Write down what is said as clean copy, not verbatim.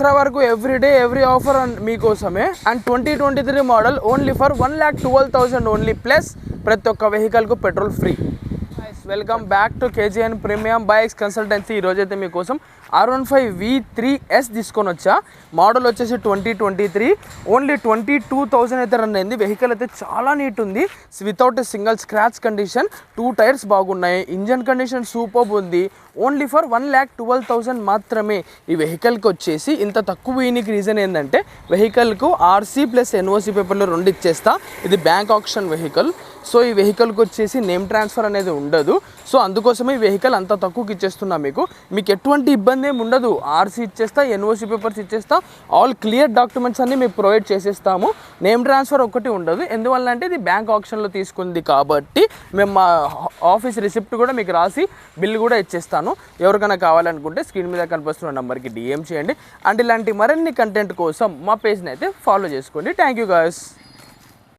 దసరా వరకు everyday every offer మీకోసమే. And 2023 model only for 1,12,000 only, plus ప్రతి ఒక్క వెహికల్కు petrol free. Welcome back to KGN premium bikes consultancy. ఈరోజైతే మీకోసం R15 V3S తీసుకొని వచ్చా. మోడల్ వచ్చేసి 2023, ఓన్లీ 22,000 అయితే రన్ అయింది. వెహికల్ అయితే చాలా నీట్ ఉంది, without single scratch condition. 2 tyres బాగున్నాయి, ఇంజన్ కండిషన్ సూపర్ ఉంది. ఓన్లీ ఫర్ 1,12,000 మాత్రమే. ఈ వెహికల్కి వచ్చేసి ఇంత తక్కువ ఈయనకి రీజన్ ఏంటంటే వెహికల్కు ఆర్సీ ప్లస్ ఎన్ఓసి పేపర్లు 2 ఇచ్చేస్తా. ఇది బ్యాంక్ ఆప్షన్ వెహికల్, సో ఈ వెహికల్కి వచ్చేసి నేమ్ ట్రాన్స్ఫర్ అనేది ఉండదు. సో అందుకోసమే ఈ వెహికల్ అంత తక్కువకి ఇచ్చేస్తున్నా. మీకు ఎటువంటి ఇబ్బంది ఏమి ఉండదు. ఆర్సీ ఇచ్చేస్తా, ఎన్ఓసి పేపర్స్ ఇచ్చేస్తా, ఆల్ క్లియర్ డాక్యుమెంట్స్ అన్ని మీకు ప్రొవైడ్ చేసేస్తాము. నేమ్ ట్రాన్స్ఫర్ ఒకటి ఉండదు. ఎందువల్ల అంటే ఇది బ్యాంక్ ఆప్షన్లో తీసుకుంది కాబట్టి మేము మా ఆఫీస్ రిసిప్ట్ కూడా మీకు రాసి బిల్ కూడా ఇచ్చేస్తాను. ఎవరికైనా కావాలనుకుంటే స్క్రీన్ మీద కనిపిస్తున్న నెంబర్కి DM చేయండి. అండ్ ఇలాంటి మరిన్ని కంటెంట్ కోసం మా పేజ్ని అయితే ఫాలో చేసుకోండి. Thank you guys.